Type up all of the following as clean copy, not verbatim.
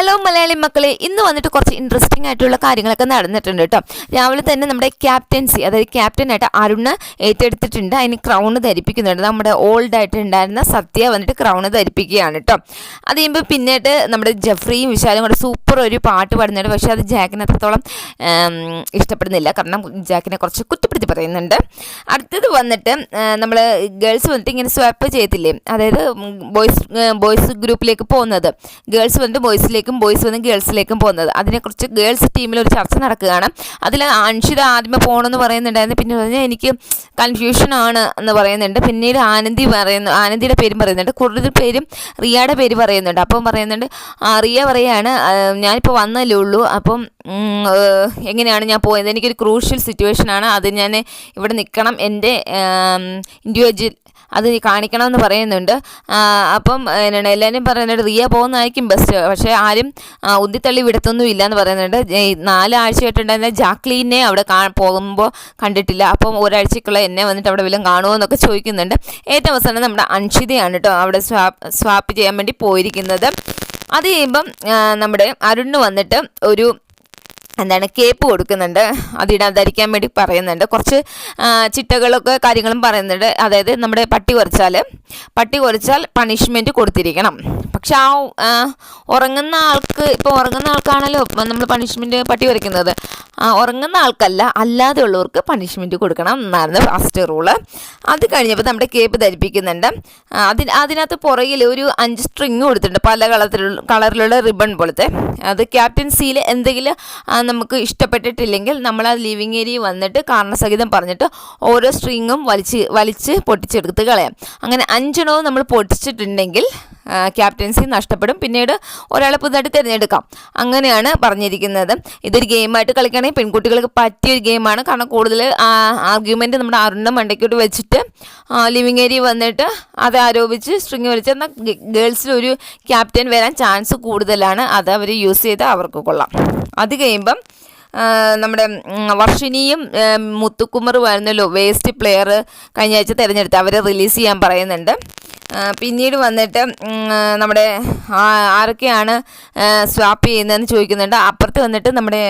Hello Malayali മക്കളെ, ഇന്ന് വന്നിട്ട് കുറച്ച് ഇൻട്രസ്റ്റിംഗ് ആയിട്ടുള്ള കാര്യങ്ങളൊക്കെ നടന്നിട്ടുണ്ട് കേട്ടോ. രാവിലെ തന്നെ നമ്മുടെ ക്യാപ്റ്റൻസി, അതായത് ക്യാപ്റ്റനായിട്ട് അരുണ് ഏറ്റെടുത്തിട്ടുണ്ട്. അതിന് ക്രൗണ് ധരിപ്പിക്കുന്നുണ്ട്. നമ്മുടെ ഓൾഡ് ആയിട്ട് ഉണ്ടായിരുന്ന സത്യ വന്നിട്ട് ക്രൗണ് ധരിപ്പിക്കുകയാണ് കേട്ടോ. അത് കഴിയുമ്പോൾ പിന്നീട് നമ്മുടെ ജെഫ്രിയും വിശാലും കൂടെ സൂപ്പർ ഒരു പാട്ട് പാടുന്നുണ്ട്. പക്ഷേ അത് ജാക്കിന് അത്രത്തോളം ഇഷ്ടപ്പെടുന്നില്ല, കാരണം ജാക്കിനെ കുറച്ച് കുറ്റപ്പെടുത്തി പറയുന്നുണ്ട്. അടുത്തത് വന്നിട്ട് നമ്മൾ ഗേൾസ് വന്നിട്ട് ഇങ്ങനെ സ്വാപ്പ് ചെയ്യത്തില്ലേ, അതായത് ബോയ്സ് ഗ്രൂപ്പിലേക്ക് പോകുന്നത്, ഗേൾസ് വന്നിട്ട് ബോയ്സിലേക്കും ബോയ്സ് വന്ന് ഗേൾസിലേക്കും പോകുന്നത്. അതിനെക്കുറിച്ച് ഗേൾസ് ടീമിൽ ഒരു ചർച്ച നടക്കുകയാണ്. അതിൽ അൻഷിത ആദ്യമേ പോകണമെന്ന് പറയുന്നുണ്ടായിരുന്നു. പിന്നെ പറഞ്ഞാൽ എനിക്ക് കൺഫ്യൂഷനാണ് എന്ന് പറയുന്നുണ്ട്. പിന്നീട് ആനന്ദിയുടെ പേരും പറയുന്നുണ്ട്. കൂടുതൽ പേരും റിയയുടെ പേര് പറയുന്നുണ്ട്. അപ്പം പറയുന്നുണ്ട്, റിയ പറയാണ്, ഞാനിപ്പോൾ വന്നല്ലേ ഉള്ളൂ, അപ്പം എങ്ങനെയാണ് ഞാൻ പോയത്, എനിക്കൊരു ക്രൂഷ്യൽ സിറ്റുവേഷനാണ്, അത് ഞാൻ ഇവിടെ നിൽക്കണം, എൻ്റെ ഇൻഡിവിജ്വൽ അത് കാണിക്കണമെന്ന് പറയുന്നുണ്ട്. അപ്പം എന്നാണ് എല്ലാവരും പറയുന്നുണ്ട് റിയ പോകുന്നതായിരിക്കും ബെസ്റ്റ്, പക്ഷേ ആരും ഉന്തിത്തള്ളി വിടത്തൊന്നും ഇല്ല എന്ന് പറയുന്നുണ്ട്. 4 ആഴ്ചയായിട്ടുണ്ടായിരുന്ന ജാക്ലീനെ അവിടെ പോകുമ്പോൾ കണ്ടിട്ടില്ല, അപ്പം ഒരാഴ്ചക്കുള്ള എന്നെ വന്നിട്ട് അവിടെ വല്ലതും കാണുമോ എന്നൊക്കെ ചോദിക്കുന്നുണ്ട്. ഏറ്റവും അവസാനം നമ്മുടെ അൻഷിതയാണ് കേട്ടോ അവിടെ സ്വാപ്പ് ചെയ്യാൻ വേണ്ടി പോയിരിക്കുന്നത്. അത് കഴിയുമ്പം നമ്മുടെ അരുണ് വന്നിട്ട് ഒരു കേപ്പ് കൊടുക്കുന്നുണ്ട്, ധരിക്കാൻ വേണ്ടി പറയുന്നുണ്ട്. കുറച്ച് ചിട്ടകളൊക്കെ കാര്യങ്ങളും പറയുന്നുണ്ട്. അതായത് നമ്മുടെ പട്ടി കുറച്ചാൽ പണിഷ്മെൻറ്റ് കൊടുത്തിരിക്കണം. പക്ഷെ ഉറങ്ങുന്ന ആൾക്കാണല്ലോ നമ്മൾ പണിഷ്മെൻറ്റ് പട്ടി കുറയ്ക്കുന്നത്, ഉറങ്ങുന്ന ആൾക്കല്ല, അല്ലാതെ ഉള്ളവർക്ക് പണിഷ്മെൻറ്റ് കൊടുക്കണം എന്നായിരുന്നു ഫസ്റ്റ് റൂള്. അത് കഴിഞ്ഞപ്പോൾ നമ്മുടെ കേപ്പ് ധരിപ്പിക്കുന്നുണ്ട്. അതിനകത്ത് പുറകിൽ ഒരു 5 സ്ട്രിങ് കൊടുത്തിട്ടുണ്ട്, പല കളറിലുള്ള റിബൺ പോലത്തെ. അത് ക്യാപ്റ്റൻസിയിൽ എന്തെങ്കിലും നമുക്ക് ഇഷ്ടപ്പെട്ടിട്ടില്ലെങ്കിൽ നമ്മൾ ആ ലിവിങ് ഏരിയ വന്നിട്ട് കാരണസഹിതം പറഞ്ഞിട്ട് ഓരോ സ്ട്രിങ്ങും വലിച്ച് പൊട്ടിച്ചെടുത്ത് കളയാം. അങ്ങനെ 5 എണ്ണവും നമ്മൾ പൊട്ടിച്ചിട്ടുണ്ടെങ്കിൽ ക്യാപ്റ്റൻസി നഷ്ടപ്പെടും, പിന്നീട് ഒരാളെ പുതുതായിട്ട് തിരഞ്ഞെടുക്കാം. അങ്ങനെയാണ് പറഞ്ഞിരിക്കുന്നത്. ഇതൊരു ഗെയിമായിട്ട് കളിക്കുകയാണെങ്കിൽ പെൺകുട്ടികൾക്ക് പറ്റിയൊരു ഗെയിമാണ്. കാരണം കൂടുതൽ ആർഗ്യുമെൻറ്റ് നമ്മുടെ അരുണിൻ്റെ മണ്ടയ്ക്കോട്ട് വെച്ചിട്ട് ലിവിങ് ഏരിയ വന്നിട്ട് അത് ആരോപിച്ച് സ്ട്രിങ് വലിച്ച്, എന്നാൽ ഗേൾസിലൊരു ക്യാപ്റ്റൻ വരാൻ ചാൻസ് കൂടുതലാണ്. അത് അവർ യൂസ് ചെയ്താൽ അവർക്ക് കൊള്ളാം. അത് കഴിയുമ്പം നമ്മുടെ വർഷിനിയും മുത്തുക്കുമറും ആയിരുന്നല്ലോ വേസ്റ്റ് പ്ലെയർ കഴിഞ്ഞ ആഴ്ച തിരഞ്ഞെടുത്ത്, അവരെ റിലീസ് ചെയ്യാൻ പറയുന്നുണ്ട്. പിന്നീട് വന്നിട്ട് നമ്മുടെ ആരൊക്കെയാണ് സ്വാപ്പ് ചെയ്യുന്നതെന്ന് ചോദിക്കുന്നുണ്ട്. അപ്പുറത്ത് വന്നിട്ട് നമ്മുടെ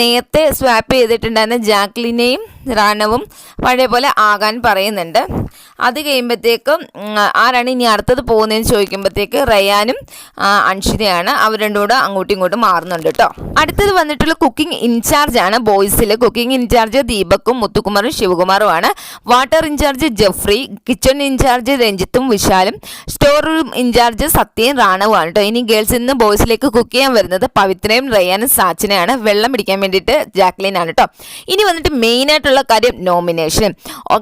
നേരത്തെ സ്വാപ്പ് ചെയ്തിട്ടുണ്ടായിരുന്ന ജാക്ലിനെയും റാണവും പഴയ പോലെ ആകാൻ പറയുന്നുണ്ട്. അത് കഴിയുമ്പോഴത്തേക്കും ആരാണ് ഇനി അടുത്തത് പോകുന്നതെന്ന് ചോദിക്കുമ്പോഴത്തേക്ക് റയാനും അൻഷിതയാണ്. അവർ രണ്ടും കൂടെ അങ്ങോട്ടും ഇങ്ങോട്ടും മാറുന്നുണ്ട് കേട്ടോ. അടുത്തത് വന്നിട്ടുള്ള കുക്കിംഗ് ഇൻചാർജ് ആണ്. ബോയ്സിൽ കുക്കിംഗ് ഇൻചാർജ് ദീപക്കും മുത്തുകുമാറും ശിവകുമാറുമാണ്. Water in-charge Jeffrey, kitchen in-charge രഞ്ജിത്തും വിശാലും, സ്റ്റോർ റൂം ഇൻചാർജ് സത്യയും റാണവുമാണ് കേട്ടോ. ഇനി ഗേൾസിൽ നിന്ന് ബോയ്സിലേക്ക് കുക്ക് ചെയ്യാൻ വരുന്നത് പവിത്രയും റയാനും സാച്ചിനെയാണ്. വെള്ളം പിടിക്കാൻ വേണ്ടിയിട്ട് ജാക്ലിനാണ് കേട്ടോ. ഇനി വന്നിട്ട് മെയിനായിട്ടുള്ള കാര്യം നോമിനേഷൻ.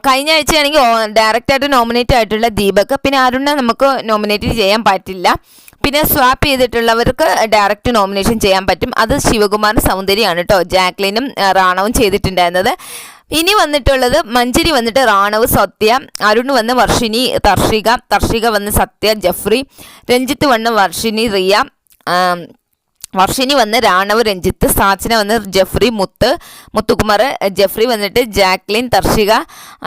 കഴിഞ്ഞ ആഴ്ചയാണെങ്കിൽ ഡയറക്റ്റായിട്ട് നോമിനേറ്റ് ആയിട്ടുള്ള ദീപക്, പിന്നെ അരുണിനെ നമുക്ക് നോമിനേറ്റ് ചെയ്യാൻ പറ്റില്ല. പിന്നെ സ്വാപ്പ് ചെയ്തിട്ടുള്ളവർക്ക് ഡയറക്റ്റ് നോമിനേഷൻ ചെയ്യാൻ പറ്റും. അത് ശിവകുമാറിന് സൗന്ദര്യമാണ് കേട്ടോ ജാക്ലിനും റാണവും ചെയ്തിട്ടുണ്ടായിരുന്നത്. ഇനി വന്നിട്ടുള്ളത് മഞ്ജരി വന്നിട്ട് റാണവ് സത്യ, അരുൺ വന്ന് വർഷിനി തർഷിക വന്ന് സത്യ ജെഫ്രി, രഞ്ജിത്ത് വന്ന് വർഷിനി റിയ, വർഷിനി വന്ന് റാണവ് രഞ്ജിത്ത്, സാച്ചന വന്ന് ജെഫ്രി മുത്തുകുമാർ, ജെഫ്രി വന്നിട്ട് ജാക്ലിൻ തർഷിക,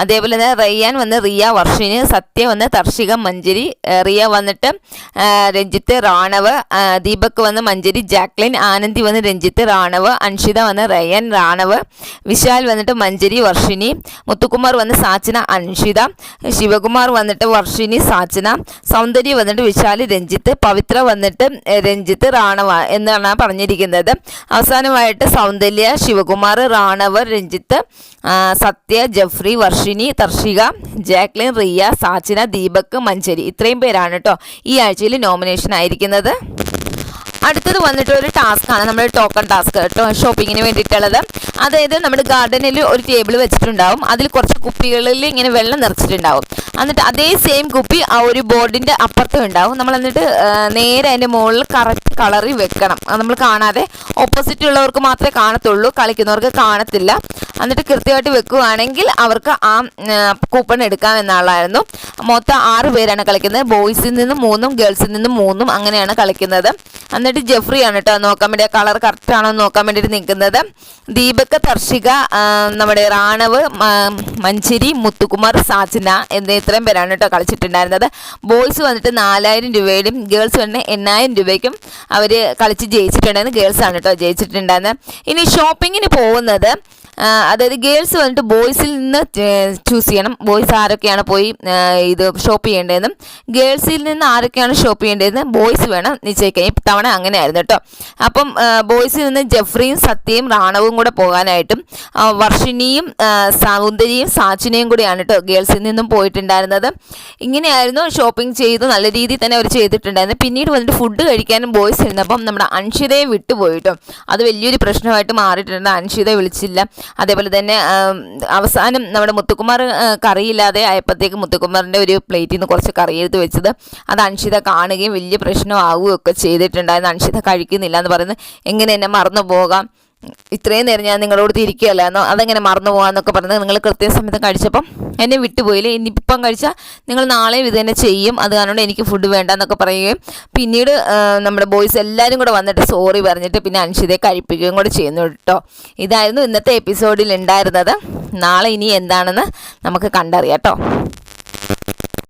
അതേപോലെ തന്നെ റയ്യാൻ വന്ന് റിയ വർഷിനി, സത്യ വന്ന് തർഷിക മഞ്ജരി, റിയ വന്നിട്ട് രഞ്ജിത്ത് റാണവ്, ദീപക് വന്ന് മഞ്ജരി ജാക്ലിൻ, ആനന്ദി വന്ന് രഞ്ജിത്ത് റാണവ്, അൻഷിത വന്ന് റയ്യാൻ റാണവ്, വിശാൽ വന്നിട്ട് മഞ്ജരി വർഷിനി, മുത്തുകുമാർ വന്ന് സാച്ചന അൻഷിത, ശിവകുമാർ വന്നിട്ട് വർഷിനി സാച്ചന, സൗന്ദര്യ വന്നിട്ട് വിശാൽ രഞ്ജിത്ത്, പവിത്ര വന്നിട്ട് രഞ്ജിത്ത് റാണവ എന്നാണ് പറഞ്ഞിരിക്കുന്നത്. അവസാനമായിട്ട് സൗന്ദര്യ, ശിവകുമാർ, റാണവ്, രഞ്ജിത്ത്, സത്യ, ജെഫ്രി, വർഷിനി, തർഷിക, ജാക്ലിൻ, റിയ, സാച്ചിന, ദീപക്, മഞ്ജരി, ഇത്രയും പേരാണ് കേട്ടോ ഈ ആഴ്ചയിൽ നോമിനേഷൻ ആയിരിക്കുന്നത്. അടുത്തത് വന്നിട്ട് ഒരു ടാസ്ക്കാണ്, നമ്മുടെ ടോക്കൺ ടാസ്ക് കേട്ടോ, ഷോപ്പിങ്ങിന് വേണ്ടിയിട്ടുള്ളത്. അതായത് നമ്മുടെ ഗാർഡനിൽ ഒരു ടേബിൾ വെച്ചിട്ടുണ്ടാവും, അതിൽ കുറച്ച് കുപ്പികളിൽ ഇങ്ങനെ വെള്ളം നിറച്ചിട്ടുണ്ടാവും. എന്നിട്ട് അതേ സെയിം കുപ്പി ആ ഒരു ബോർഡിൻ്റെ അപ്പുറത്തും ഉണ്ടാവും. നമ്മൾ എന്നിട്ട് നേരെ അതിൻ്റെ മുകളിൽ കറക്റ്റ് കളറിൽ വെക്കണം. നമ്മൾ കാണാതെ, ഓപ്പോസിറ്റ് ഉള്ളവർക്ക് മാത്രമേ കാണത്തുള്ളൂ, കളിക്കുന്നവർക്ക് കാണത്തില്ല. എന്നിട്ട് കൃത്യമായിട്ട് വെക്കുകയാണെങ്കിൽ അവർക്ക് ആ കൂപ്പൺ എടുക്കാം എന്നുള്ളതായിരുന്നു. മൊത്തം 6 പേരാണ് കളിക്കുന്നത്. ബോയ്സിൽ നിന്ന് 3 ഗേൾസിൽ നിന്ന് 3 അങ്ങനെയാണ് കളിക്കുന്നത്. എന്നിട്ട് ജെഫ്രിയാണ് കേട്ടോ നോക്കാൻ വേണ്ടി കളർ കറക്റ്റ് ആണോ എന്ന് നോക്കാൻ വേണ്ടിയിട്ട് നിൽക്കുന്നത്. ദീപക്, തർഷിക, നമ്മുടെ റാണവ്, മഞ്ചരി, മുത്തുകുമാർ, സാജന എന്നീ ഇത്രയും പേരാണ് കേട്ടോ കളിച്ചിട്ടുണ്ടായിരുന്നത്. ബോയ്സ് വന്നിട്ട് 4000 രൂപയിലും ഗേൾസ് വന്നിട്ട് 8000 രൂപയ്ക്കും അവർ കളിച്ച് ജയിച്ചിട്ടുണ്ടായിരുന്നു. ഗേൾസാണ് കേട്ടോ ജയിച്ചിട്ടുണ്ടായിരുന്നത്. ഇനി ഷോപ്പിങ്ങിന് പോകുന്നത് അതായത് ഗേൾസ് വന്നിട്ട് ബോയ്സിൽ നിന്ന് ചൂസ് ചെയ്യണം. ബോയ്സ് ആരൊക്കെയാണ് പോയി ഇത് ഷോപ്പ് ചെയ്യേണ്ടതെന്നും ഗേൾസിൽ നിന്ന് ആരൊക്കെയാണ് ഷോപ്പ് ചെയ്യേണ്ടതെന്ന് ബോയ്സ് വേണം നിശ്ചയിക്കാൻ. ഇത്തവണ അങ്ങനെയായിരുന്നു കേട്ടോ. അപ്പം ബോയ്സിൽ നിന്ന് ജെഫ്രിയും സത്യയും റാണവും കൂടെ പോകാനായിട്ടും വർഷിനിയും സൗന്ദര്യയും സാച്ചിനയും കൂടിയാണ് കേട്ടോ ഗേൾസിൽ നിന്നും പോയിട്ടുണ്ടായിരുന്നത്. ഇങ്ങനെയായിരുന്നു ഷോപ്പിംഗ് ചെയ്തു, നല്ല രീതിയിൽ തന്നെ അവർ ചെയ്തിട്ടുണ്ടായിരുന്നു. പിന്നീട് വന്നിട്ട് ഫുഡ് കഴിക്കാനും ബോയ്സ് ഇരുന്നപ്പം നമ്മുടെ അൻഷിതയെ വിട്ടുപോയിട്ടോ. അത് വലിയൊരു പ്രശ്നമായിട്ട് മാറിയിട്ടുണ്ട്. അൻഷിതയെ വിളിച്ചില്ല. അതേപോലെ തന്നെ അവസാനം നമ്മുടെ മുത്തുകുമാർ കറിയില്ലാതെ ആയപ്പോഴത്തേക്ക് മുത്തുകുമാറിൻ്റെ ഒരു പ്ലേറ്റിൽ നിന്ന് കുറച്ച് കറി എടുത്ത് വെച്ചത് അത് അൻഷിത കാണുകയും വലിയ പ്രശ്നമാവുകയും ഒക്കെ ചെയ്തിട്ടുണ്ടായിരുന്നു. അൻഷിത കഴിക്കുന്നില്ല എന്ന് പറയുന്നത് എങ്ങനെ എന്നെ മറന്നു പോകാം, ഇത്രയും നേരം ഞാൻ നിങ്ങളോട് തിരിക്കുകയല്ലായിരുന്നോ, അതെങ്ങനെ മറന്നു പോകാമെന്നൊക്കെ പറഞ്ഞത് നിങ്ങൾ കൃത്യസമയത്ത് കഴിച്ചപ്പം എന്നെ വിട്ടുപോയില്ലേ, ഇനിയിപ്പം കഴിച്ചാൽ നിങ്ങൾ നാളെയും ഇത് തന്നെ ചെയ്യും, അത് കാരണം എനിക്ക് ഫുഡ് വേണ്ട എന്നൊക്കെ പറയുകയും പിന്നീട് നമ്മുടെ ബോയ്സ് എല്ലാവരും കൂടെ വന്നിട്ട് സോറി പറഞ്ഞിട്ട് പിന്നെ അൻഷിതയെ കഴിപ്പിക്കുകയും കൂടെ ചെയ്യുന്നു കേട്ടോ. ഇതായിരുന്നു ഇന്നത്തെ എപ്പിസോഡിൽ ഉണ്ടായിരുന്നത്. നാളെ ഇനി എന്താണെന്ന് നമുക്ക് കണ്ടറിയാം കേട്ടോ.